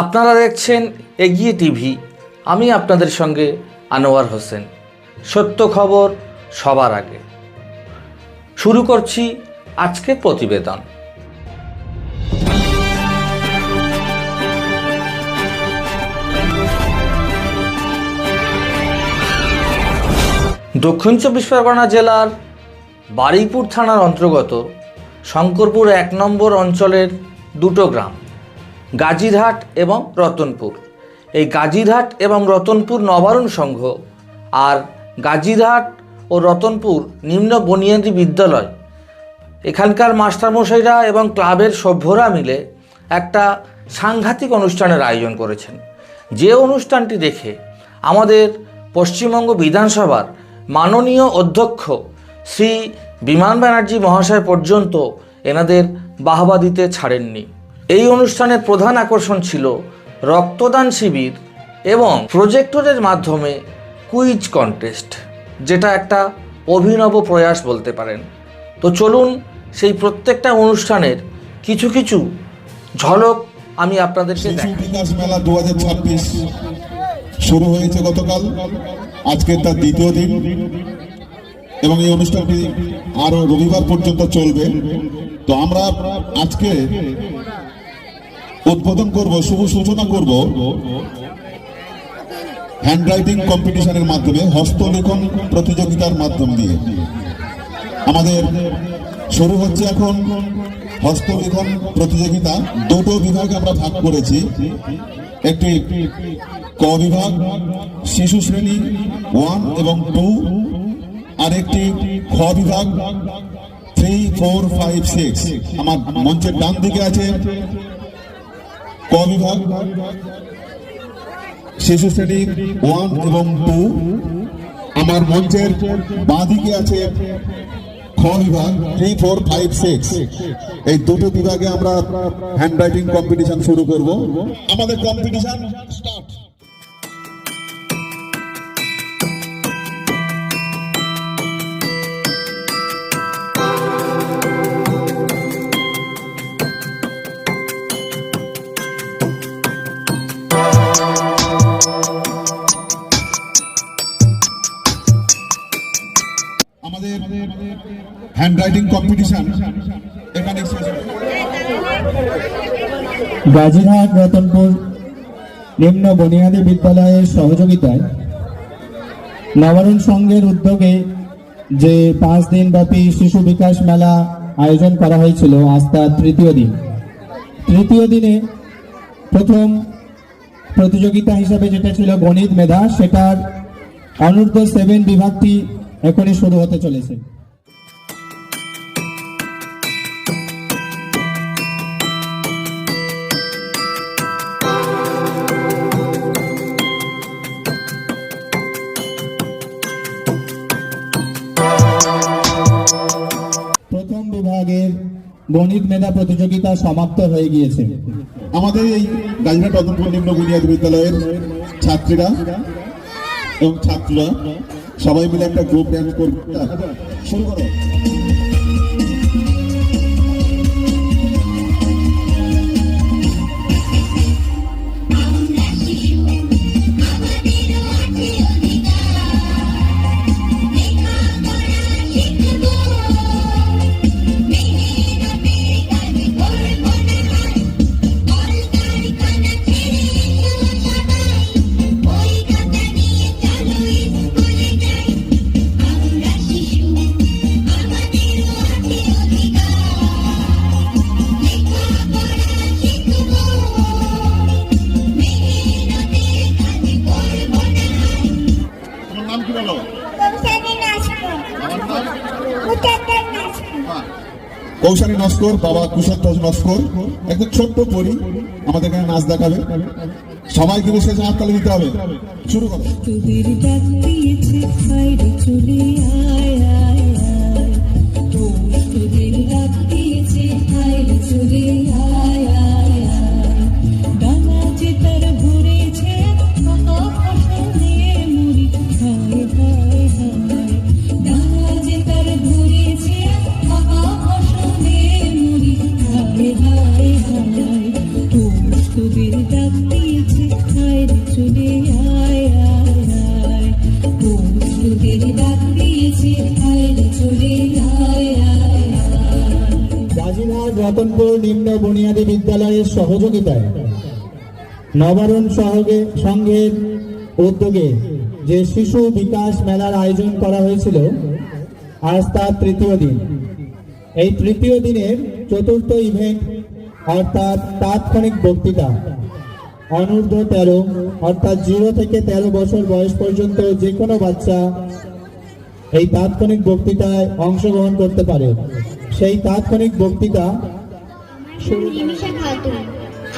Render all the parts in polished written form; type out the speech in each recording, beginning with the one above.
আপনারা দেখছেন এগিয়ে টিভি। আমি আপনাদের সঙ্গে আনোয়ার হোসেন। সত্য খবর সবার আগে। শুরু করছি আজকের প্রতিবেদন। দক্ষিণ চব্বিশ পরগনা জেলার বারুইপুর থানার অন্তর্গত শঙ্করপুর ১ নম্বর অঞ্চলের দুটো গ্রাম গাজীরহাট এবং রতনপুর। এই গাজীরহাট এবং রতনপুর নবারুণ সংঘ আর গাজীরহাট ও রতনপুর নিম্ন বুনিয়াদী বিদ্যালয়, এখানকার মাস্টারমশাইরা এবং ক্লাবের সভ্যরা মিলে একটা সাংঘাতিক অনুষ্ঠানের আয়োজন করেছেন। যে অনুষ্ঠানটি দেখে আমাদের পশ্চিমবঙ্গ বিধানসভার মাননীয় অধ্যক্ষ শ্রী বিমান ব্যানার্জি মহাশয় পর্যন্ত এনাদের বাহবা দিতে ছাড়েননি। এই অনুষ্ঠানের প্রধান আকর্ষণ ছিল রক্তদান শিবির এবং প্রজেক্টরের মাধ্যমে কুইজ কন্টেস্ট, যেটা একটা অভিনব প্রয়াস বলতে পারেন। তো চলুন সেই প্রত্যেকটা অনুষ্ঠানের কিছু কিছু ঝলক আমি আপনাদেরকে দেখাই। বিকাশ মেলা 2026 শুরু হয়েছে গতকাল, আজকের তার দ্বিতীয় দিন এবং এই অনুষ্ঠানটি আরো রবিবার পর্যন্ত চলবে। তো আমরা আজকে উদ্বোধন করব, শুভ সূচনা করব হ্যান্ডরাইটিং কম্পিটিশনের মাধ্যমে, হস্তলেখন প্রতিযোগিতার মাধ্যম দিয়ে। আমাদের শুরু হচ্ছে এখন হস্তলেখন প্রতিযোগিতা। দুটো বিভাগে আমরা ভাগ করেছি, একটি ক বিভাগ শিশু শ্রেণী 1 এবং 2, আর একটি খ বিভাগ 3, 4, 5, 6। আমার মঞ্চের ডান দিকে আছে ক বিভাগ শিশু শ্রেণী 1 এবং 2, আমার মঞ্চের বাঁ দিকে আছে খ বিভাগ 3, 4, 5, 6। এই দুটো বিভাগে আমরা হ্যান্ডরাইটিং কম্পিটিশন শুরু করব। আমাদের কম্পিটিশন স্টার্ট। আমাদের হ্যান্ডরাইটিং কম্পিটিশন এখানে গাজীরহাট রতনপুর নিম্ন বুনিয়াদী বিদ্যালয়ের সহযোগিতায় নবারুণ সংঘের উদ্যোগে যে 5 দিন ব্যাপী শিশু বিকাশ মেলা আয়োজন করা হয়েছিল, আজ তার তৃতীয় দিনে প্রথম প্রতিযোগিতা হিসাবে যেটা ছিল গণিত মেধা, সেটার অনূর্ধ্ব 7 বিভাগটি এখনই শুরু হতে চলেছে। প্রথম বিভাগের গণিত মেধা প্রতিযোগিতা সমাপ্ত হয়ে গিয়েছে। আমাদের এই গাজীরহাট রতনপুর নিম্ন বুনিয়াদী বিদ্যালয়ের ছাত্রীরা এবং ছাত্ররা সবাই মিলে একটা গ্রুপ ড্যান্স করবে। শুরু করো। কৌশানী নস্কর, বাবা কুশল নস্কর, একদম ছোট্ট পরি আমাদের এখানে নাচ দেখাবে। সবাই কিন্তু শেষে হাততালি দিতে হবে। শুরু করো। তোদের ডাক দিয়েছে আয় রে চলে আয় আয় আয় কোন সুরের ডাক দিয়েছে আয় রে চলে আয় আয় আয়। গাজীরহাট রতনপুর নিম্ন বুনিয়াদী বিদ্যালয়ের সহযোগিতায় নবারণ সংঘের উদ্যোগে যে শিশু বিকাশ মেলার আয়োজন করা হয়েছিল, আজ তার তৃতীয় দিন। এই তৃতীয় দিনের চতুর্থ ইভেন্ট অর্থাৎ তাৎক্ষণিক বক্তৃতা, অনূর্ধ্ব 13 অর্থাৎ 0 থেকে 13 বছর বয়স পর্যন্ত যে কোনো বাচ্চা এই তাৎক্ষণিক বক্তৃতায় অংশগ্রহণ করতে পারে। সেই তাৎক্ষণিক বক্তৃতা নিমিষা খাতুন,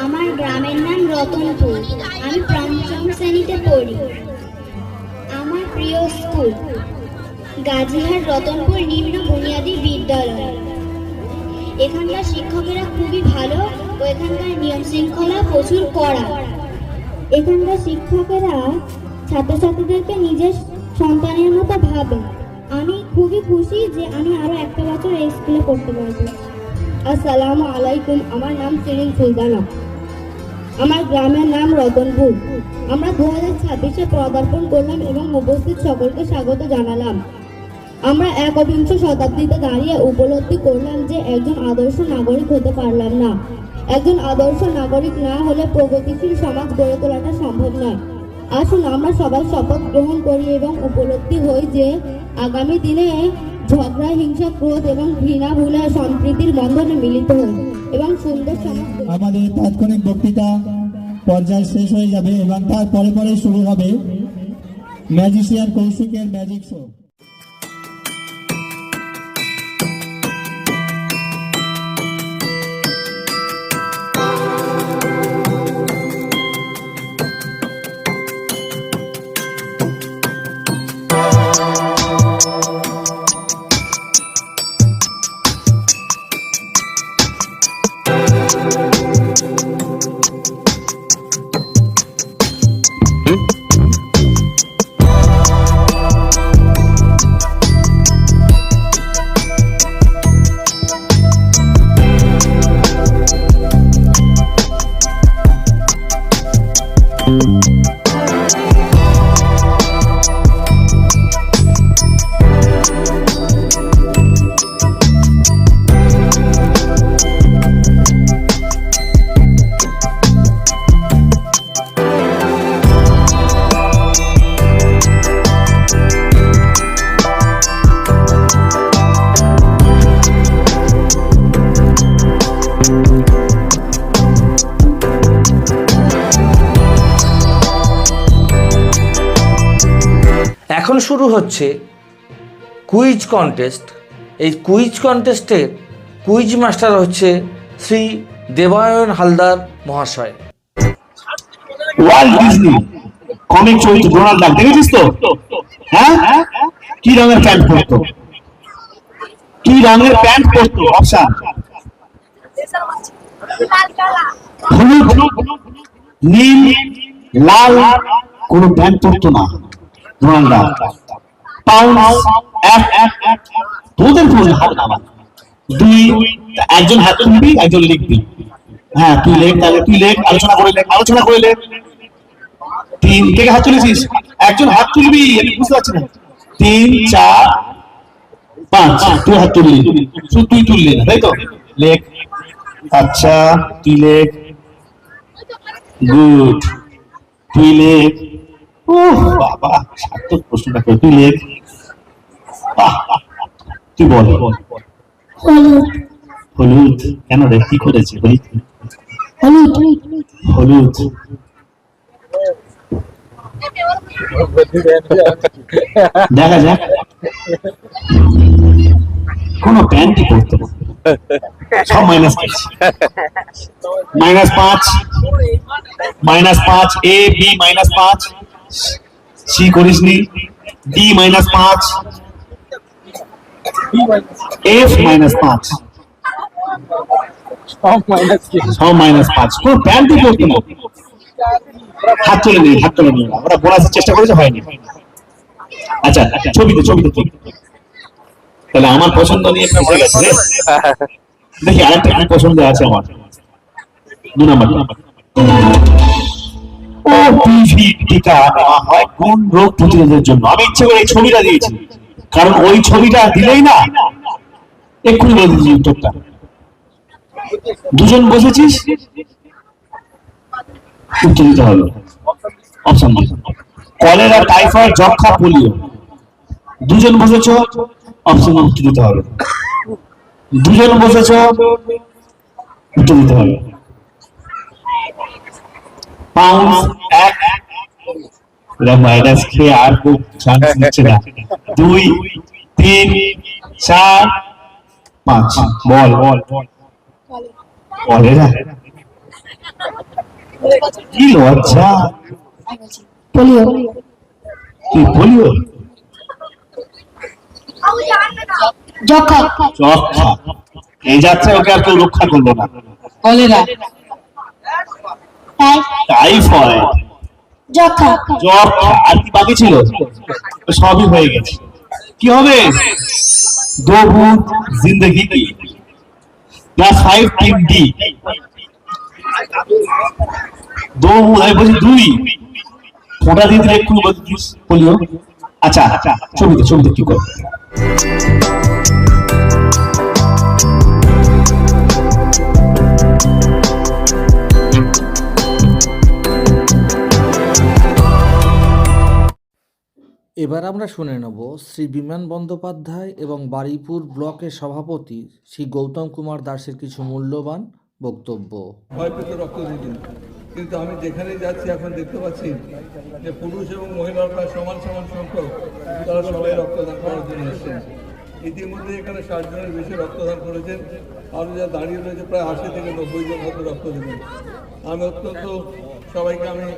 আমার গ্রামের নাম রতনপুর, আমি পঞ্চম শ্রেণীতে পড়ি। আমার প্রিয় স্কুল গাজীরহাট রতনপুর নিম্ন বুনিয়াদী বিদ্যালয়। এখানকার শিক্ষকেরা খুবই ভালো ও এখানকার নিয়ম শৃঙ্খলা প্রচুর কড়া। এখানকার শিক্ষকেরা ছাত্রছাত্রীদেরকে নিজের সন্তানের মতো ভাবে। আমি খুবই খুশি যে আমি আরো একটা বছর এই স্কুলে পড়তে পারবো। আসসালামু আলাইকুম, আমার নাম সেলিম সুলতানা, আমার গ্রামের নাম রতনপুর। আমরা 2026-এ পদার্পণ করলাম এবং উপস্থিত সকলকে স্বাগত জানালাম। আমরা 21শ শতাব্দীতে দাঁড়িয়ে উপলব্ধি করলাম যে একজন আদর্শ নাগরিক হতে পারলাম না। একজন আদর্শ নাগরিক না হলে প্রগতিশীল সমাজ গড়ে তোলাটা সম্ভব নয়। আসুন আমরা সবাই শপথ গ্রহণ করি এবং উপলব্ধি হই যে আগামী দিনে ঝগড়া, হিংসা, ক্রোধ এবং ঘৃণা ভুলে সম্প্রীতির বন্ধনে মিলিত হই এবং সুন্দর সমাজ। আমাদের তাৎক্ষণিক বক্তৃতা পর্যায় শেষ হয়ে যাবে এবং তার পরে পরে শুরু হবে ম্যাজিশিয়ান কৌশিকের ম্যাজিক শো। এখন শুরু হচ্ছে কুইজ কন্টেস্ট। এই কুইজ কন্টেস্টের কুইজ মাস্টার হচ্ছে শ্রী দেবায়ন হালদার মহাশয়। ওয়াল্ট ডিজনি কমিক চরিত্র ডোনাল্ড ডাক দেখেছিস তো? হ্যাঁ, কি রঙের প্যান্ট পরতো? কি রঙের প্যান্ট পরতো? অপশন হলুদ, নীল, লাল, কোন প্যান্ট পরতো না ডোনাল্ড ডাক। পাউন্ড তোদের ফোন হাত নামা। দুই, একজন হাত তুলবি, একজন লিখবি। হ্যাঁ, তুই লেখ, তাহলে তুই লেখ, আলোচনা করে লেখ। তিন, কে হাত তুলেছিস? একজন হাত তুলবি, আমি বুঝতে পারছি না। 3, 4, 5, তুই হাত তুললি, শুধু তুই তুললি না, তাই তো? লেখ। আচ্ছা, তুই লেখ। গুড, তুই লেখ। ও বাবা, সার্থক প্রশ্নটা করে। তুই লেখ। তুই বল। হলুদ কেন রে? কি করেছে ভাই? হলুদ। দেখা যাক, কোন প্যান্টই করতো না। সব -5, -5, এ বি -5, সি করিসনি, ডি -5, এফ -5, সব -5, কোন প্যান্টই করতো না। হাত তুলে নিই, ওরা বোনাসের চেষ্টা করেছে, হয়নি। আচ্ছা, ছবিতে তুই তাহলে আমার পছন্দ নিয়ে ফেসে গেছে। দেখি আরেকটা কি পছন্দ আছে আমার। 2 নাম্বার ও টিভি টিকা নেওয়া হয় কোন রোগ প্রতিরোধের জন্য? আমি ইচ্ছে করে এই ছবিটা দিয়েছি, কারণ ওই ছবিটা দিলেই না এক্ষুনি বলে দিচ্ছি উত্তরটা। দুজন বসেছিস, উত্তর দিতে হবে। অপশন কলেরা, টাইফয়েড, যক্ষা, পোলিও। দুজন বসেছ, অপশন উত্তর দিতে হবে। দুজন বসেছ, উত্তর দিতে হবে। পাউন্ড এক, মাইনাস খেয়ে আর খুব চান্স নিচ্ছে না। 2, 3, 4, 5। বল বল কলেরা। কি লজ্জা! পোলিও। কি পোলিও? যক্ষা। যক্ষা। এই যাত্রায় ওকে আর কেউ রক্ষা করলো না। কলেরা। টাইফয়েড, যক্ষা। যক্ষা, আর কি বাকি ছিল? সবই হয়ে গেছে। কি হবে? 2 ভূত জিন্দগি কি +5 3 D। 2 ভূত, আমি বলছি 2 ফোঁটা দিয়ে দিলে একটু পোলিও। আচ্ছা ছবিতে কি করে? এবার আমরা শুনে নেব শ্রী বিমান বন্দ্যোপাধ্যায় এবং বারুইপুর ব্লকের সভাপতি শ্রী গৌতম কুমার দাসের কিছু মূল্যবান বক্তব্য। ভয় পেতে রক্ত দিতেন, কিন্তু আমি যেখানে যাচ্ছি এখন দেখতে পাচ্ছি যে পুরুষ এবং মহিলার প্রায় সমান সংখ্যক তারা সবাই রক্তদান করার জন্য এসেছেন। ইতিমধ্যে এখানে 60 জনের বেশি রক্তদান করেছেন, আরও যা দাঁড়িয়ে রয়েছে প্রায় 80 থেকে 90 জন হয়তো রক্ত দেবেন। আমি অত্যন্ত সবাইকে আমি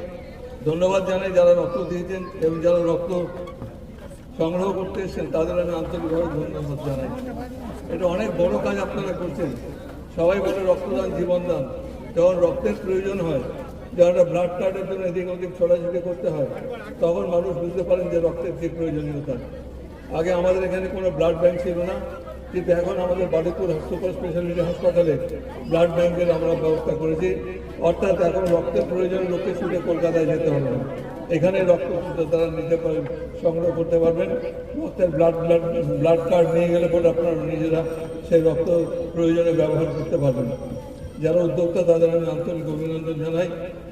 ধন্যবাদ জানাই যারা রক্ত দিয়েছেন এবং যারা রক্ত সংগ্রহ করতে এসেছেন তাদের আমি আন্তরিকভাবে ধন্যবাদ জানাই। এটা অনেক বড় কাজ আপনারা করছেন। সবাই বলে রক্তদান জীবনদান। যখন রক্তের প্রয়োজন হয়, যখন একটা ব্লাড কার্ডের জন্য এদিক ওদিক ছোটাছুটি করতে হয়, তখন মানুষ বুঝতে পারেন যে রক্তের কী প্রয়োজনীয়তা। আগে আমাদের এখানে কোনো ব্লাড ব্যাংক ছিল না, কিন্তু এখন আমাদের বারুইপুর সুপার স্পেশালিটি হাসপাতালে ব্লাড ব্যাংকের আমরা ব্যবস্থা করেছি। অর্থাৎ এখন রক্তের প্রয়োজন লোককে ছুটে কলকাতায় যেতে হবে না, এখানে রক্ত তারা নিতে পারেন, সংগ্রহ করতে পারবেন। রক্তের ব্লাড কার্ড নিয়ে গেলে পরে আপনারা নিজেরা সেই রক্ত প্রয়োজনে ব্যবহার করতে পারবেন। যারা উদ্যোক্তা তাদের আমি আন্তরিক অভিনন্দন জানাই।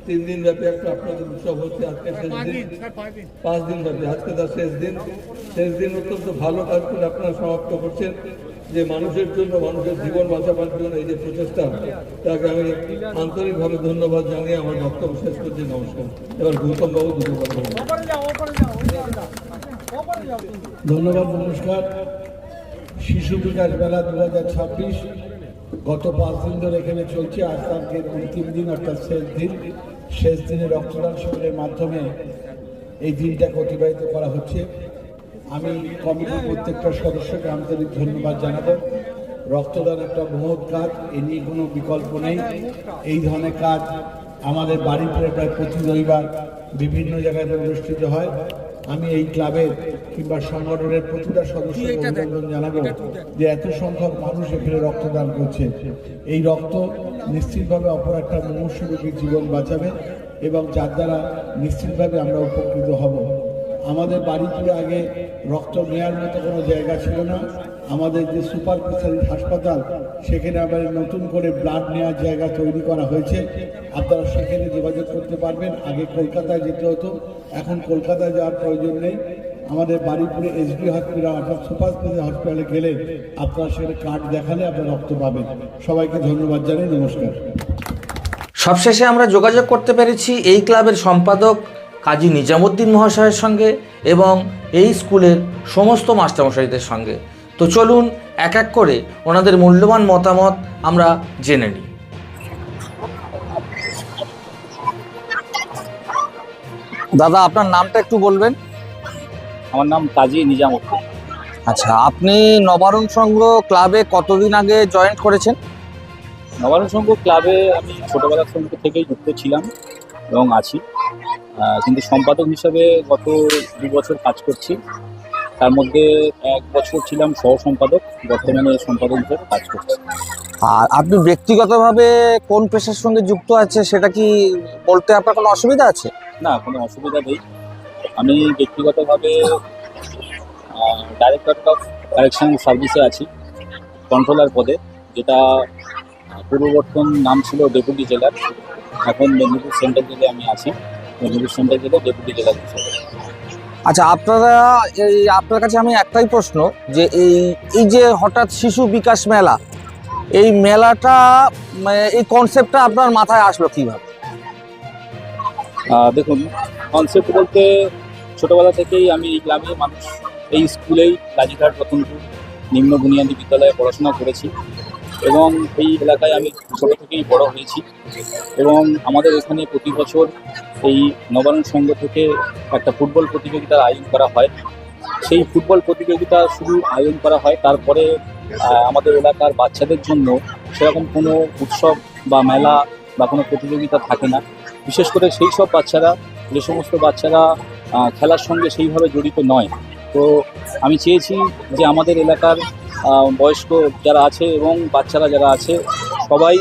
3 দিন ব্যাপী একটা আপনাদের উৎসব হচ্ছে, আজকে শেষ দিন, 5 দিন ব্যাপী, আজকে তার শেষ দিন অত্যন্ত ভালো কাজ করে আপনারা সমাপ্ত করছেন। যে মানুষের জন্য, মানুষের জীবন বাঁচাবার জন্য এই যে প্রচেষ্টা, তাকে আমি আন্তরিকভাবে ধন্যবাদ জানিয়ে আমার বক্তব্য শেষ করছি। নমস্কার। এবার গৌতম বাবু দুটো কথা বলুন। ধন্যবাদ, নমস্কার। শিশু বিকাশ মেলা 2026 গত 5 দিন ধরে এখানে চলছে। আজ তার অন্তিম দিন, অর্থাৎ শেষ দিনে রক্তদান শিবিরের মাধ্যমে এই দিনটাকে অতিবাহিত করা হচ্ছে। আমি কমিটির প্রত্যেকটা সদস্যকে আন্তরিক ধন্যবাদ জানাবো। রক্তদান একটা মহৎ কাজ, এ নিয়ে কোনো বিকল্প নেই। এই ধরনের কাজ আমাদের বারুইপুরে প্রায় প্রতি রবিবার বিভিন্ন জায়গায় অনুষ্ঠিত হয়। আমি এই ক্লাবের কিংবা সংগঠনের প্রতিটা সদস্যকে অভিনন্দন জানাবো যে এত সংখ্যক মানুষ এখানে রক্তদান করছে। এই রক্ত নিশ্চিতভাবে অপর একটা মুমূর্ষু রোগীর জীবন বাঁচাবে এবং যার দ্বারা নিশ্চিতভাবে আমরা উপকৃত হব। আমাদের বারুইপুরে আগে রক্ত নেওয়ার মতো কোনো জায়গা ছিল না। আমাদের যে সুপার স্পেশালিটি হাসপাতাল, সেখানে আবার নতুন করে ব্লাড নেওয়ার জায়গা তৈরি করা হয়েছে। আপনারা সেখানে যোগাযোগ করতে পারবেন। আগে কলকাতায় যেতে হতো, এখন কলকাতায় যাওয়ার প্রয়োজন নেই। আমাদের বারুইপুরে এসডি হসপিটাল অর্থাৎ সুপার স্পেশালিটি হসপিটালে গেলে আপনারা সেখানে কার্ড দেখালে আপনারা রক্ত পাবেন। সবাইকে ধন্যবাদ জানাই, নমস্কার। সবশেষে আমরা যোগাযোগ করতে পেরেছি এই ক্লাবের সম্পাদক কাজী নিজামুদ্দিন মহাশয়ের সঙ্গে এবং এই স্কুলের সমস্ত মাস্টারমশাইদের সঙ্গে। তো চলুন এক এক করে ওনাদের মূল্যবান মতামত আমরা জেনে নিই। দাদা, আপনার নামটা একটু বলবেন? আমার নাম কাজী নিজামুদ্দিন। আচ্ছা, আপনি নবারুণ সংঘ ক্লাবে কতদিন আগে জয়েন করেছেন? নবারুণ সংঘ ক্লাবে আমি ছোটোবেলার থেকেই যুক্ত ছিলাম এবং আছি, কিন্তু সম্পাদক হিসাবে গত 2 বছর কাজ করছি। তার মধ্যে 1 বছর ছিলাম সহ সম্পাদক, বর্তমানে সম্পাদক হিসেবে কাজ করছি। আর আপনি ব্যক্তিগতভাবে কোন পেশার সঙ্গে যুক্ত আছে সেটা কি বলতে আপনার কোনো অসুবিধা আছে? না, কোনো অসুবিধা নেই। আমি ব্যক্তিগতভাবে ডাইরেক্টর অফ কারেকশন সার্ভিসে আছি, কন্ট্রোলার পদে, যেটা পূর্ববর্তন নাম ছিল ডেপুটি জেলার। এখন মেদিনীপুর সেন্ট্রাল জেলে আমি আছি, মেদিনীপুর সেন্ট্রাল জেলে ডেপুটি জেলার হিসেবে। আচ্ছা, আপনার কাছে আমি একটাই প্রশ্ন, যে এই যে হঠাৎ শিশু বিকাশ মেলা, এই মেলাটা এই কনসেপ্টটা আপনার মাথায় আসলো কিভাবে? দেখুন, কনসেপ্ট বলতে ছোটোবেলা থেকেই আমি এই গ্রামের মানুষ, এই স্কুলেই গাজীঘাট রতনপুর নিম্ন বুনিয়াদী বিদ্যালয়ে পড়াশোনা করেছি এবং এই এলাকায় আমি ছোটো থেকেই বড় হয়েছি। এবং আমাদের এখানে প্রতি বছর এই নবায়ন সংঘ থেকে একটা ফুটবল প্রতিযোগিতার আয়োজন করা হয়। সেই ফুটবল প্রতিযোগিতা শুধু আয়োজন করা হয়, তারপরে আমাদের এলাকার বাচ্চাদের জন্য সেরকম কোনো উৎসব বা মেলা বা কোনো প্রতিযোগিতা থাকে না। বিশেষ করে সেই সব বাচ্চারা, যে সমস্ত বাচ্চারা খেলার সঙ্গে সেইভাবে জড়িত নয়। তো আমি চেয়েছি যে আমাদের এলাকার বয়স্ক যারা আছে এবং বাচ্চারা যারা আছে সবাই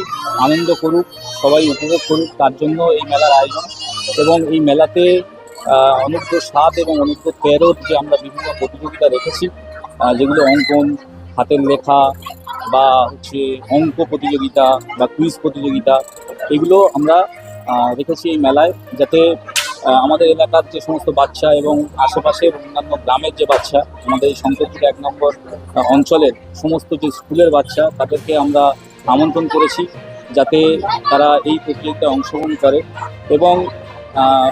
আনন্দ করুক, সবাই উপভোগ করুক, তার জন্য এই মেলার আয়োজন। এবং এই মেলাতে অনূর্ধ্ব 7 এবং অনূর্ধ্ব 13 যে আমরা বিভিন্ন প্রতিযোগিতা রেখেছি, যেগুলো অঙ্কন, হাতের লেখা বা হচ্ছে অঙ্ক প্রতিযোগিতা বা কুইজ প্রতিযোগিতা, এগুলো আমরা রেখেছি এই মেলায়, যাতে আমাদের এলাকার যে সমস্ত বাচ্চা এবং আশেপাশের অন্যান্য গ্রামের যে বাচ্চা, আমাদের এই শঙ্করপুর 1 নম্বর অঞ্চলের সমস্ত যে স্কুলের বাচ্চা, তাদেরকে আমরা আমন্ত্রণ করেছি যাতে তারা এই প্রতিযোগিতায় অংশগ্রহণ করে। এবং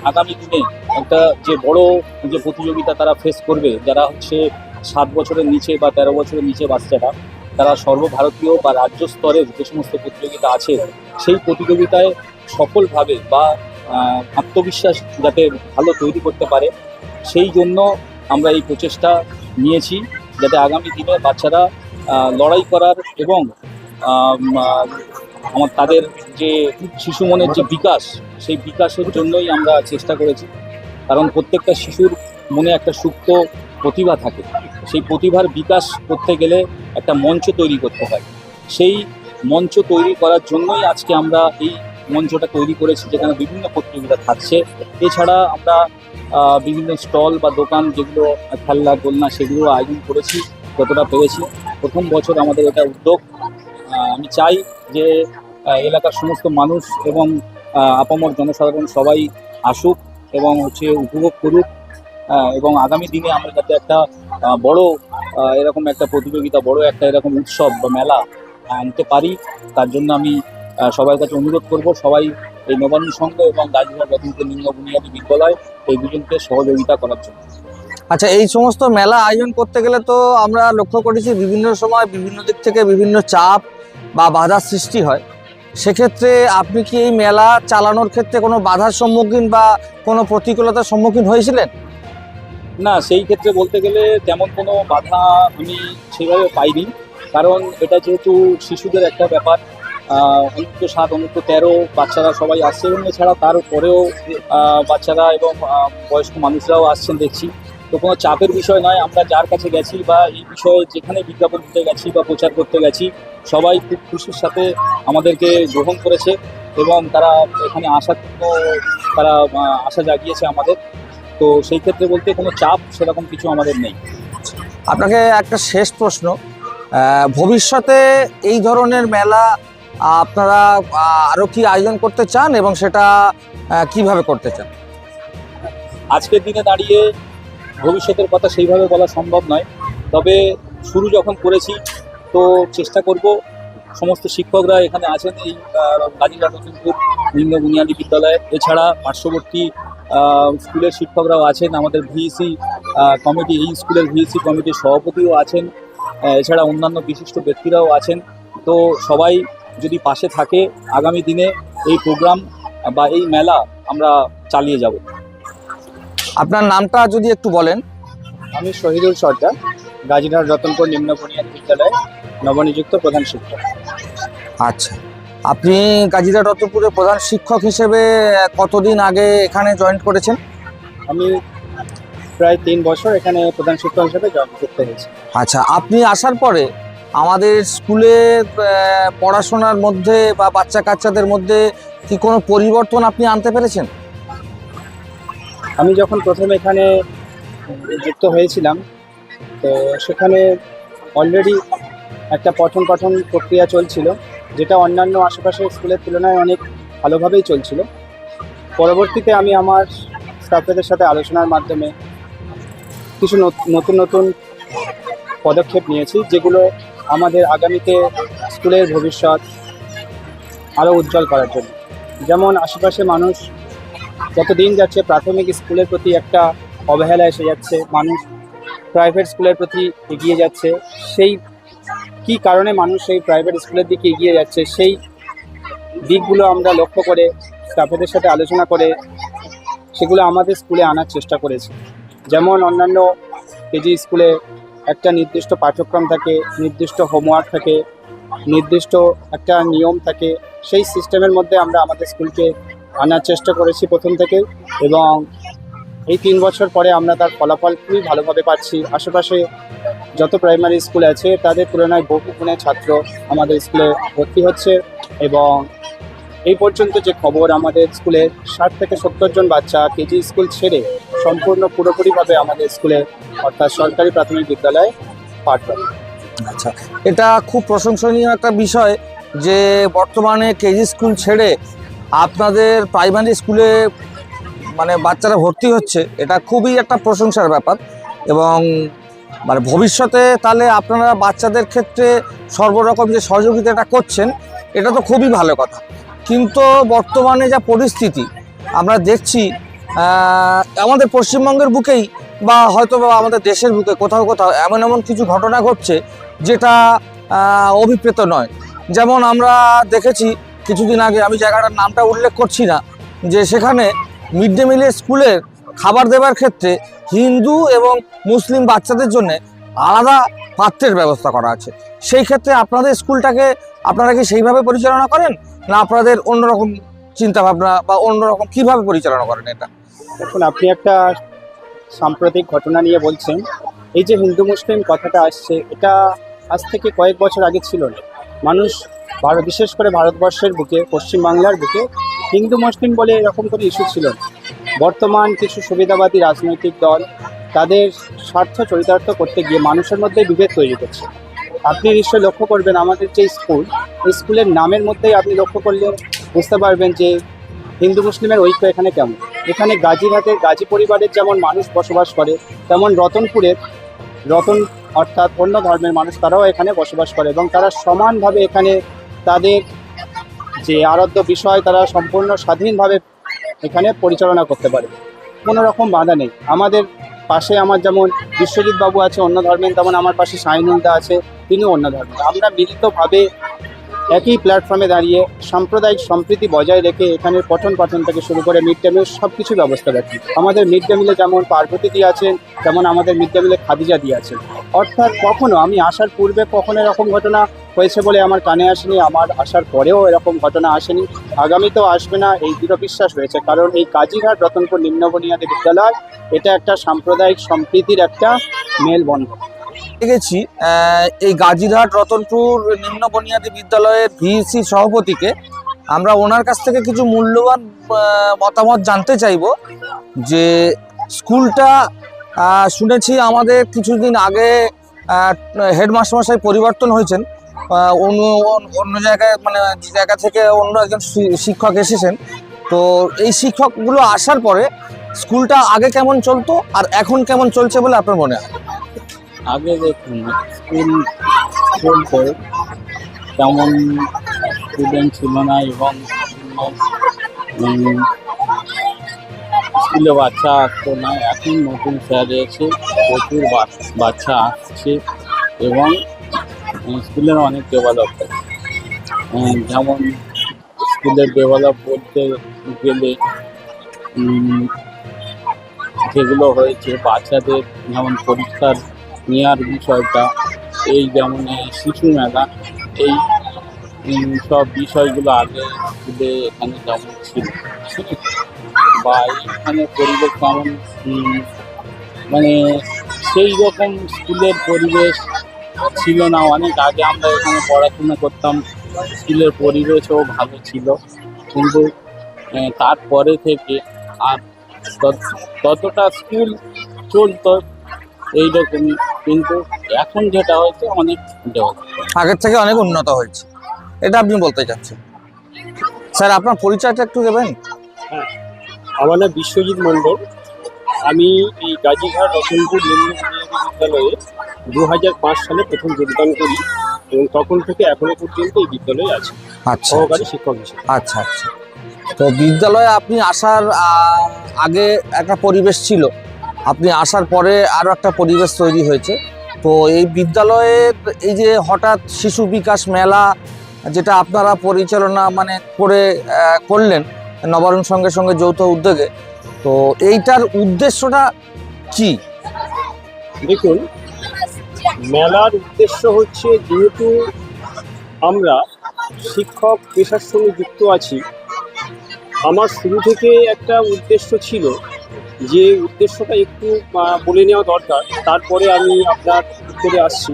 আগামী দিনে একটা যে বড় যে প্রতিযোগিতা তারা ফেস করবে, যারা হচ্ছে 7 বছরের নিচে বা 13 বছরের নিচে বাচ্চারা, তারা সর্বভারতীয় বা রাজ্য স্তরের যে সমস্ত প্রতিযোগিতা আছে, সেই প্রতিযোগিতায় সফলভাবে বা আত্মবিশ্বাস যাতে ভালো তৈরি করতে পারে, সেই জন্য আমরা এই প্রচেষ্টা নিয়েছি, যাতে আগামী দিনে বাচ্চারা লড়াই করার এবং তাদের যে শিশু মনের যে বিকাশ, সেই বিকাশের জন্যই আমরা চেষ্টা করেছি। কারণ প্রত্যেকটা শিশুর মনে একটা সুপ্ত প্রতিভা থাকে, সেই প্রতিভার বিকাশ করতে গেলে একটা মঞ্চ তৈরি করতে হয়। সেই মঞ্চ তৈরি করার জন্যই আজকে আমরা এই মঞ্চটা তৈরি করেছি, যেখানে বিভিন্ন প্রতিযোগিতা থাকছে। এছাড়া আমরা বিভিন্ন স্টল বা দোকান, যেগুলো খেলনা দোলনা, সেগুলো আয়োজন করেছি যতটা পেরেছি। প্রথম বছর আমাদের এটা উদ্যোগ। আমি চাই যে এলাকার সমস্ত মানুষ এবং আপামর জনসাধারণ সবাই আসুক এবং হচ্ছে উপভোগ করুক, এবং আগামী দিনে আমরা যাতে একটা বড় এরকম একটা প্রতিযোগিতা, বড় একটা এরকম উৎসব বা মেলা আনতে পারি, তার জন্য আমি সবার কাছে অনুরোধ করব সবাই এই নবান্ন সংঘ এবং গাজীঘাট রতনপুর নিম্ন বুনিয়াদী বিদ্যালয় এই দুজনকে সহযোগিতা করার জন্য। আচ্ছা, এই সমস্ত মেলা আয়োজন করতে গেলে তো আমরা লক্ষ্য করেছি বিভিন্ন সময় বিভিন্ন দিক থেকে বিভিন্ন চাপ বা বাধার সৃষ্টি হয়। সেক্ষেত্রে আপনি কি এই মেলা চালানোর ক্ষেত্রে কোনো বাধার সম্মুখীন বা কোনো প্রতিকূলতার সম্মুখীন হয়েছিলেন? না, সেই ক্ষেত্রে বলতে গেলে তেমন কোনো বাধা আমি সেভাবে পাইনি, কারণ এটা যেহেতু শিশুদের একটা ব্যাপার, অনূর্ধ্ব 7, অনূর্ধ্ব 13 বাচ্চারা সবাই আসছে, এবং এছাড়া তারপরেও বাচ্চারা এবং বয়স্ক মানুষরাও আসছেন দেখছি। তো কোনো চাপের বিষয় নয়। আমরা যার কাছে গেছি বা এই বিষয়ে যেখানে বিজ্ঞাপন দিতে গেছি বা প্রচার করতে গেছি, সবাই খুব খুশির সাথে আমাদেরকে গ্রহণ করেছে এবং তারা এখানে আসার জন্য তারা আশা জাগিয়েছে আমাদের। তো সেই ক্ষেত্রে বলতে কোনো চাপ সেরকম কিছু আমাদের নেই। আপনাকে একটা শেষ প্রশ্ন, ভবিষ্যতে এই ধরনের মেলা আপনারা আরও কি আয়োজন করতে চান এবং সেটা কিভাবে করতে চান? আজকের দিনে দাঁড়িয়ে ভবিষ্যতের কথা সেইভাবে বলা সম্ভব নয়, তবে শুরু যখন করেছি তো চেষ্টা করব সমস্ত শিক্ষকরা এখানে আছেন এই গাজীঘাট রতনপুর নিম্ন বুনিয়াদী বিদ্যালয়ে, এছাড়া পার্শ্ববর্তী স্কুলের শিক্ষকরাও আছেন, আমাদের ভিইসি কমিটি, এই স্কুলের ভিইসি কমিটির সভাপতিও আছেন, এছাড়া অন্যান্য বিশিষ্ট ব্যক্তিরাও আছেন। তো সবাই যদি পাশে থাকে, আগামী দিনে এই প্রোগ্রাম বা এই মেলা আমরা চালিয়ে যাব। আপনার নামটা যদি একটু বলেন। আমি শহীদুল সর্দার, গাজীঘাট রতনপুর নিম্ন বুনিয়াদী বিদ্যালয়ে নবনিযুক্ত প্রধান শিক্ষক। আচ্ছা, আপনি গাজীঘাট রতনপুরের প্রধান শিক্ষক হিসেবে কতদিন আগে এখানে জয়েন করেছেন? আমি প্রায় 3 বছর এখানে প্রধান শিক্ষক হিসেবে জয়েন করতে হয়েছি। আচ্ছা, আপনি আসার পরে আমাদের স্কুলে পড়াশোনার মধ্যে বা বাচ্চা কাচ্চাদের মধ্যে কি কোনো পরিবর্তন আপনি আনতে পেরেছেন? আমি যখন প্রথম এখানে যুক্ত হয়েছিলাম, তো সেখানে অলরেডি একটা পঠন পাঠন প্রক্রিয়া চলছিল, যেটা অন্যান্য আশেপাশের স্কুলের তুলনায় অনেক ভালোভাবেই চলছিল। পরবর্তীতে আমি আমার স্টাফেদের সাথে আলোচনার মাধ্যমে কিছু নতুন নতুন পদক্ষেপ নিয়েছি, যেগুলো আমাদের আগামীতে স্কুলের ভবিষ্যৎ আরও উজ্জ্বল করার জন্য। যেমন আশেপাশে মানুষ যত দিন যাচ্ছে প্রাথমিক স্কুলের প্রতি একটা অবহেলা এসে যাচ্ছে, মানুষ প্রাইভেট স্কুলের প্রতি এগিয়ে যাচ্ছে। সেই কী কারণে মানুষ সেই প্রাইভেট স্কুলের দিকে এগিয়ে যাচ্ছে, সেই দিকগুলো আমরা লক্ষ্য করে স্টাফেদের সাথে আলোচনা করে সেগুলো আমাদের স্কুলে আনার চেষ্টা করেছি। যেমন অন্যান্য কেজি স্কুলে একটা নির্দিষ্ট পাঠ্যক্রম থাকে, নির্দিষ্ট হোমওয়ার্ক থাকে, নির্দিষ্ট একটা নিয়ম থাকে, সেই সিস্টেমের মধ্যে আমরা আমাদের স্কুলকে আনার চেষ্টা করেছি প্রথম থেকে, এবং এই 3 বছর পরে আমরা তার ফলাফল খুবই ভালোভাবে পাচ্ছি। আশেপাশে যত প্রাইমারি স্কুল আছে তাদের তুলনায় বহু গুণে ছাত্র আমাদের স্কুলে ভর্তি হচ্ছে, এবং এই পর্যন্ত যে খবর, আমাদের স্কুলে 60 থেকে 70 জন বাচ্চা কেজি স্কুল ছেড়ে সম্পূর্ণ পুরোপুরিভাবে আমাদের স্কুলে অর্থাৎ সরকারি প্রাথমিক বিদ্যালয়ে পাঠ করে। আচ্ছা, এটা খুব প্রশংসনীয় একটা বিষয় যে বর্তমানে কেজি স্কুল ছেড়ে আপনাদের প্রাইমারি স্কুলে মানে বাচ্চারা ভর্তি হচ্ছে, এটা খুবই একটা প্রশংসার ব্যাপার। এবং মানে ভবিষ্যতে তাহলে আপনারা বাচ্চাদের ক্ষেত্রে সর্বরকম যে সহযোগিতাটা করছেন, এটা তো খুবই ভালো কথা। কিন্তু বর্তমানে যা পরিস্থিতি আমরা দেখছি, আমাদের পশ্চিমবঙ্গের বুকেই বা হয়তো বা আমাদের দেশের বুকে কোথাও কোথাও এমন এমন কিছু ঘটনা ঘটছে যেটা অভিপ্রেত নয়। যেমন আমরা দেখেছি কিছুদিন আগে, আমি জায়গাটার নামটা উল্লেখ করছি না, যে সেখানে মিড ডে মিলের স্কুলের খাবার দেওয়ার ক্ষেত্রে হিন্দু এবং মুসলিম বাচ্চাদের জন্য আলাদা পাত্রের ব্যবস্থা করা আছে। সেই ক্ষেত্রে আপনাদের স্কুলটাকে আপনারা কি সেইভাবে পরিচালনা করেন, না আপনাদের অন্যরকম চিন্তাভাবনা বা অন্যরকম কীভাবে পরিচালনা করেন এটা? দেখুন, আপনি একটা সাম্প্রতিক ঘটনা নিয়ে বলছেন। এই যে হিন্দু মুসলিম কথাটা আসছে, এটা আজ থেকে কয়েক বছর আগে ছিল না। মানুষ বিশেষ করে ভারতবর্ষের বুকে, পশ্চিমবাংলার বুকে হিন্দু মুসলিম বলে এরকম কোনো ইস্যু ছিল না। বর্তমান কিছু সুবিধাবাদী রাজনৈতিক দল তাদের স্বার্থ চরিতার্থ করতে গিয়ে মানুষের মধ্যে বিভেদ তৈরি করছে। আপনি নিশ্চয়ই লক্ষ্য করবেন আমাদের যে স্কুল, এই স্কুলের নামের মধ্যেই আপনি লক্ষ্য করলে বুঝতে পারবেন যে হিন্দু মুসলিমের ঐক্য এখানে কেমন। এখানে গাজীরহাটের গাজী পরিবারের যেমন মানুষ বসবাস করে, তেমন রতনপুরের অর্থাৎ অন্য ধর্মের মানুষ তারাও এখানে বসবাস করে, এবং তারা সমানভাবে এখানে তাদের যে আরাধ্য বিষয় তারা সম্পূর্ণ স্বাধীনভাবে এখানে পরিচালনা করতে পারে, কোনো রকম বাধা নেই। আমাদের পাশে আমার যেমন বিশ্বজিৎ বাবু আছে অন্য ধর্মের, তেমন আমার পাশে শাহিনুলদা আছে, তিনিও অন্য ধর্মের। আমরা মিলিতভাবে একই প্ল্যাটফর্মে দাঁড়িয়ে সাম্প্রদায়িক সম্প্রীতি বজায় রেখে এখানে পঠন পাঠন থেকে শুরু করে মিড ডে মিল সব কিছু ব্যবস্থা রাখি। আমাদের মিড ডে মিলে যেমন পার্বতী দি আছেন, তেমন আমাদের মিড ডে মিলে খাদিজা দি আছেন। অর্থাৎ কখনো আমি আসার পূর্বে কখনো এরকম ঘটনা হয়েছে বলে আমার কানে আসেনি, আমার আসার পরেও এরকম ঘটনা আসেনি, আগামীতেও আসবে না, এই দৃঢ় বিশ্বাস রয়েছে। কারণ এই কাজীরহাট রতনপুর নিম্ন বুনিয়াদী বিদ্যালয় এটা একটা সাম্প্রদায়িক সম্প্রীতির একটা মেলবন্ধন। দেখেছি এই গাজীরহাট রতনপুর নিম্ন বুনিয়াদী বিদ্যালয়ের ভিসি সভাপতিকে, আমরা ওনার কাছ থেকে কিছু মূল্যবান মতামত জানতে চাইব। যে স্কুলটা শুনেছি আমাদের কিছুদিন আগে হেডমাস্টারমশাই পরিবর্তন হয়েছেন, অন্য জায়গায় মানে জায়গা থেকে অন্য একজন শিক্ষক এসেছেন। তো এই শিক্ষকগুলো আসার পরে স্কুলটা আগে কেমন চলতো আর এখন কেমন চলছে বলে আপনার মনে হয়? আগে দেখুন স্কুল চলতো, তেমন স্টুডেন্ট ছিল না, এবং স্কুলে বাচ্চা আসতো না। এখন নতুন স্যার এসে প্রচুর বাচ্চা আসছে, এবং স্কুলের অনেক ডেভেলপ হচ্ছে। যেমন স্কুলের ডেভেলপ বলতে গেলে যেগুলো হয়েছে, বাচ্চাদের যেমন পরিষ্কার নেওয়ার বিষয়টা, এই যেমন এই শিশু মেলা, এই সব বিষয়গুলো আগে স্কুলে এখানে যেমন ছিল, বা এইখানে পরিবেশ কেমন মানে সেই রকম স্কুলের পরিবেশ ছিল না। অনেক আগে আমরা এখানে পড়াশোনা করতাম, স্কুলের পরিবেশও ভালো ছিল, কিন্তু তারপরে থেকে আর ততটা স্কুল চলতো এইরকমই, কিন্তু এখন যেটা হয়েছে অনেক ডেভেলপ। আগের থেকে অনেক উন্নত হয়েছে, এটা আপনি বলতে চাচ্ছেন। স্যার আপনার পরিচয়টা একটু দেবেন? আমার নাম বিশ্বজিৎ মণ্ডল। আমি এই গাজীঘাট রতনপুর নিম্ন বুনিয়াদী বিদ্যালয়ে 2005 সালে প্রথম যোগদান করি এবং তখন থেকে এখনো পর্যন্ত এই বিদ্যালয়ে আছি আচ্ছা সহকারী শিক্ষক হিসেবে। আচ্ছা আচ্ছা। তো বিদ্যালয়ে আপনি আসার আগে একটা পরিবেশ ছিল, আপনি আসার পরে আরও একটা পরিবেশ তৈরি হয়েছে। তো এই বিদ্যালয়ের এই যে হঠাৎ শিশু বিকাশ মেলা যেটা আপনারা পরিচালনা করলেন নবারুণ সঙ্গে সঙ্গে যৌথ উদ্যোগে, তো এইটার উদ্দেশ্যটা কি? দেখুন, মেলার উদ্দেশ্য হচ্ছে, যেহেতু আমরা শিক্ষক পেশার সঙ্গে যুক্ত আছি, আমার শুরু থেকে একটা উদ্দেশ্য ছিল, যে উদ্দেশ্যটা একটু বলে নেওয়া দরকার, তারপরে আমি আপনার উত্তরে আসছি,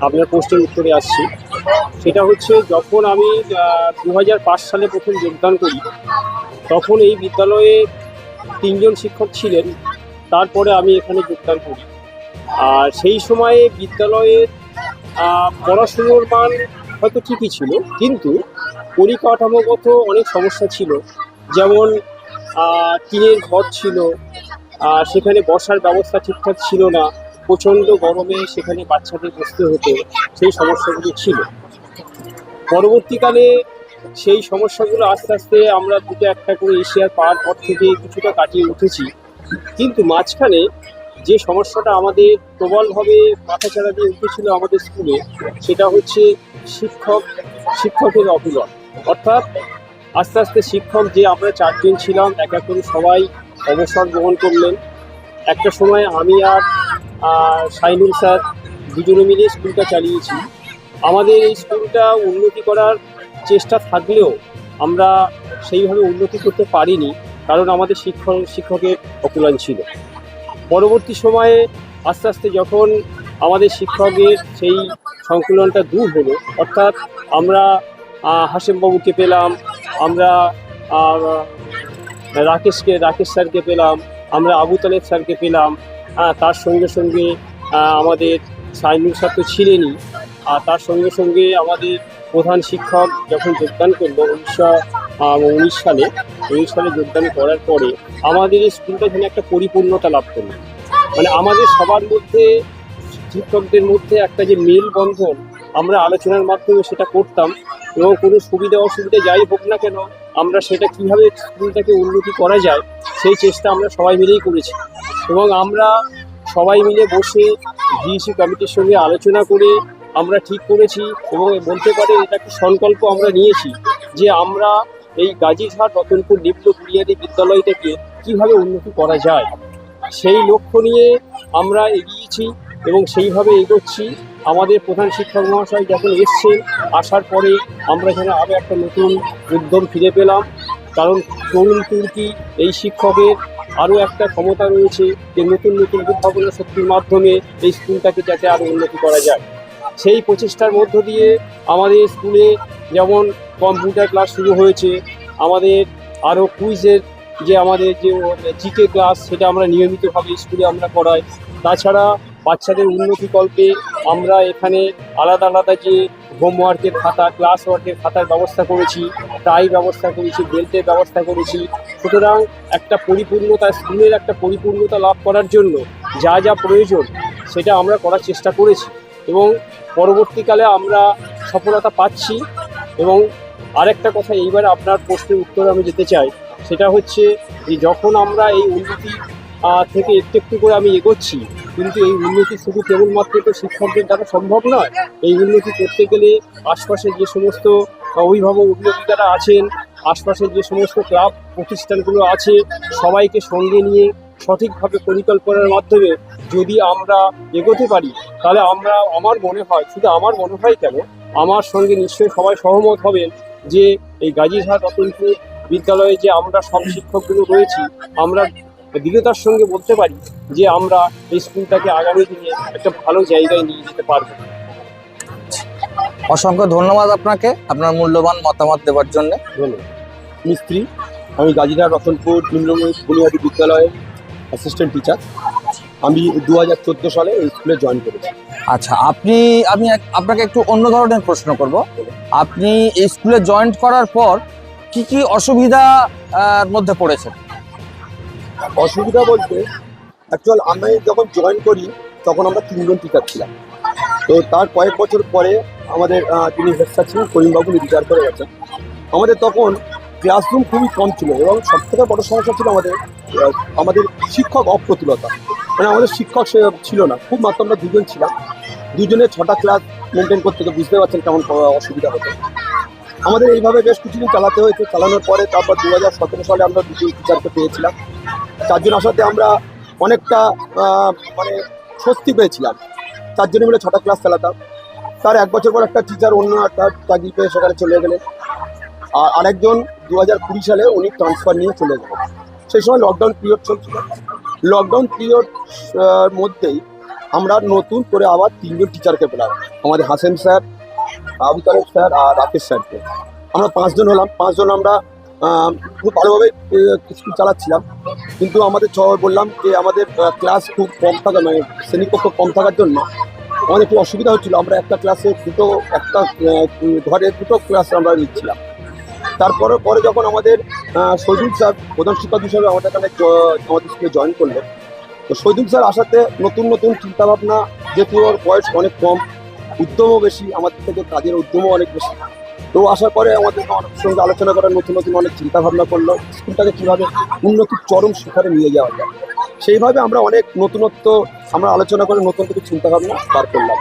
আপনার প্রশ্নের উত্তরে আসছি। সেটা হচ্ছে, যখন আমি 2005 সালে প্রথম যোগদান করি, তখন এই বিদ্যালয়ে 3 জন শিক্ষক ছিলেন, তারপরে আমি এখানে যোগদান করি। আর সেই সময়ে বিদ্যালয়ের পড়াশুনোর মান হয়তো ঠিকই ছিল, কিন্তু পরিকাঠামোগত অনেক সমস্যা ছিল। যেমন টিনের ঘর ছিল, সেখানে বসার ব্যবস্থা ঠিকঠাক ছিল না, প্রচণ্ড গরমে সেখানে বাচ্চাদের বসতে হতো, সেই সমস্যাগুলো ছিল। পরবর্তীকালে সেই সমস্যাগুলো আস্তে আস্তে আমরা দুটো একটা করে এশিয়ার পাওয়ার পর থেকে কিছুটা কাটিয়ে উঠেছি, কিন্তু মাঝখানে যে সমস্যাটা আমাদের প্রবলভাবে মাথাচাড়া দিয়ে উঠেছিল আমাদের স্কুলে, সেটা হচ্ছে শিক্ষকের অবিলন। অর্থাৎ আস্তে আস্তে শিক্ষক, যে আমরা 4 জন ছিলাম, এক এক করে সবাই অবসর গ্রহণ করলেন। একটা সময় আমি আর সাইনুল স্যার দুজনে মিলে স্কুলটা চালিয়েছি। আমাদের এই স্কুলটা উন্নতি করার চেষ্টা থাকলেও আমরা সেইভাবে উন্নতি করতে পারিনি, কারণ আমাদের শিক্ষকের অকুলান ছিল। পরবর্তী সময়ে আস্তে আস্তে যখন আমাদের শিক্ষকের সেই সংকুলনটা দূর হলো, অর্থাৎ আমরা হাসেমবাবুকে পেলাম, আমরা রাকেশ স্যারকে পেলাম, আমরা আবু তালেব স্যারকে পেলাম, তার সঙ্গে সঙ্গে আমাদের সাইনুল স্যার তো ছিলেনই, আর তার সঙ্গে সঙ্গে আমাদের প্রধান শিক্ষক যখন যোগদান করলো 1919 সালে যোগদান করার পরে আমাদের এই স্কুলটা যেন একটা পরিপূর্ণতা লাভ করলো। মানে আমাদের সবার মধ্যে, শিক্ষকদের মধ্যে একটা যে মেলবন্ধন, আমরা আলোচনার মাধ্যমে সেটা করতাম, এবং কোনো সুবিধা অসুবিধা যাই হোক না কেন, আমরা সেটা কীভাবে স্কুলটাকে উন্নতি করা যায় সেই চেষ্টা আমরা সবাই মিলেই করেছি। এবং আমরা সবাই মিলে বসে ডিইসি কমিটির সঙ্গে আলোচনা করে আমরা ঠিক করেছি, এবং বলতে পারে এটা একটা সংকল্প আমরা নিয়েছি, যে আমরা এই গাজীঘাট রতনপুর নিম্ন বুনিয়াদী বিদ্যালয়টাকে কীভাবে উন্নতি করা যায়, সেই লক্ষ্য নিয়ে আমরা এগিয়েছি এবং সেইভাবে এগোচ্ছি। আমাদের প্রধান শিক্ষক মহাশয় যখন এসছেন, আসার পরে আমরা এখানে আরও একটা নতুন উদ্যম ফিরে পেলাম, কারণ তরুণ তুর্কি এই শিক্ষকের আরও একটা ক্ষমতা রয়েছে, যে নতুন নতুন উদ্ভাবনা শক্তির মাধ্যমে এই স্কুলটাকে যাতে আরও উন্নতি করা যায়। সেই প্রচেষ্টার মধ্য দিয়ে আমাদের স্কুলে যেমন কম্পিউটার ক্লাস শুরু হয়েছে, আমাদের আরও কুইজের যে আমাদের যে জিকে ক্লাস, সেটা আমরা নিয়মিতভাবে স্কুলে আমরা করাই। তাছাড়া বাচ্চাদের উন্নতিকল্পে আমরা এখানে আলাদা আলাদা যে হোমওয়ার্কের খাতা, ক্লাস ওয়ার্কের খাতার ব্যবস্থা করেছি, টাই ব্যবস্থা করেছি, বেল্টের ব্যবস্থা করেছি। সুতরাং একটা পরিপূর্ণতা, স্কুলের একটা পরিপূর্ণতা লাভ করার জন্য যা যা প্রয়োজন সেটা আমরা করার চেষ্টা করেছি, এবং পরবর্তীকালে আমরা সফলতা পাচ্ছি। এবং আরেকটা কথা, এইবার আপনার প্রশ্নের উত্তরে আমি যেতে চাই, সেটা হচ্ছে যে যখন আমরা এই উন্নতি থেকে একটু একটু করে আমি এগোচ্ছি, কিন্তু এই উন্নতি শুধু কেবলমাত্র তো শিক্ষকদের দ্বারা সম্ভব নয়। এই উন্নতি করতে গেলে আশপাশে যে সমস্ত অভিভাবিকারা আছেন, আশপাশের যে সমস্ত ক্লাব প্রতিষ্ঠানগুলো আছে, সবাইকে সঙ্গে নিয়ে সঠিকভাবে পরিকল্পনার মাধ্যমে যদি আমরা এগোতে পারি, তাহলে আমার মনে হয়, শুধু আমার মনে হয় কেন, আমার সঙ্গে নিশ্চয়ই সবাই সহমত হবেন, যে এই গাজীঘাট রতনপুর বিদ্যালয়ে যে আমরা সব শিক্ষকগুলো রয়েছি, আমরা দৃঢ়তার সঙ্গে বলতে পারি যে আমরা এই স্কুলটাকে আগামী দিনে একটা ভালো জায়গায় নিয়ে যেতে পারবো। অসংখ্য ধন্যবাদ আপনাকে আপনার মূল্যবান মতামত দেওয়ার জন্য। ধন্যবাদ। মিস্ত্রি, আমি গাজীরহাট রতনপুর নিম্ন বুনিয়াদী বিদ্যালয়ের অ্যাসিস্ট্যান্ট টিচার। আমি 2014 সালে এই স্কুলে জয়েন করেছি। আচ্ছা, আমি আপনাকে একটু অন্য ধরনের প্রশ্ন করব। আপনি এই স্কুলে জয়েন করার পর কি কি অসুবিধা মধ্যে পড়েছেন? অসুবিধা বলতে অ্যাকচুয়াল আমি যখন জয়েন করি তখন আমরা 3 জন টিচার ছিলাম। তো তার কয়েক বছর পরে আমাদের যিনি হেড স্যার ছিলেন করিমবাবু রিটায়ার করে গেছেন। আমাদের তখন ক্লাসরুম খুবই কম ছিল এবং সবথেকে বড় সমস্যা ছিল আমাদের শিক্ষক অপ্রতুলতা। মানে আমাদের শিক্ষক সে ছিল না, খুব মাত্র আমরা 2 জন ছিলাম। 2 জনের 6টা ক্লাস মেনটেন করতে, তো বুঝতে পারছেন কেমন অসুবিধা হতো। আমাদের এইভাবে বেশ কিছুদিন চালাতে হয়েছে। চালানোর পরে তারপর 2017 সালে আমরা 2 টিচারকে পেয়েছিলাম। 4 জন আসাতে আমরা অনেকটা মানে স্বস্তি পেয়েছিলাম। 4 জনে মিলে 6টা ক্লাস চালাতাম। তার 1 বছর পর একটা টিচার অন্য একটা চাকরি পেয়ে সেখানে চলে গেলেন। আর আরেকজন 2020 সালে উনি ট্রান্সফার নিয়ে চলে গেলেন। সেই সময় লকডাউন পিরিয়ড চলছিল। লকডাউন পিরিয়ড মধ্যেই আমরা নতুন করে আবার 3 জন টিচারকে পেলাম। আমাদের হাসেন স্যার, আবু তালেব স্যার আর রাকেশ স্যারকে। আমরা 5 জন হলাম। 5 জন আমরা খুব ভালোভাবে স্কুল চালাচ্ছিলাম। কিন্তু আমাদের বললাম যে আমাদের ক্লাস খুব কম থাকা, মানে শ্রেণীকক্ষ কম থাকার জন্য আমাদের একটু অসুবিধা হচ্ছিলো। আমরা একটা ক্লাসে একটা ঘরে 2টো ক্লাস আমরা নিচ্ছিলাম। তারপরে যখন আমাদের শহীদুল স্যার প্রধান শিক্ষক হিসেবে আমাদের এখানে আমাদের স্কুলে জয়েন করলো, তো শহীদুল স্যার আসাতে নতুন নতুন চিন্তাভাবনা, যেহেতু ওর বয়স অনেক কম, উদ্যমও বেশি, আমাদের থেকে কাজের উদ্যমও অনেক বেশি। তো আসার পরে আমাদের অনেক সঙ্গে আলোচনা করার নতুন নতুন অনেক চিন্তাভাবনা করলো, স্কুলটাকে কীভাবে উন্নতির চরম শিখরে নিয়ে যাওয়া যায়। সেইভাবে আমরা অনেক নতুনত্ব আমরা আলোচনা করে নতুন কিছু চিন্তাভাবনা বার করলাম।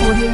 Audio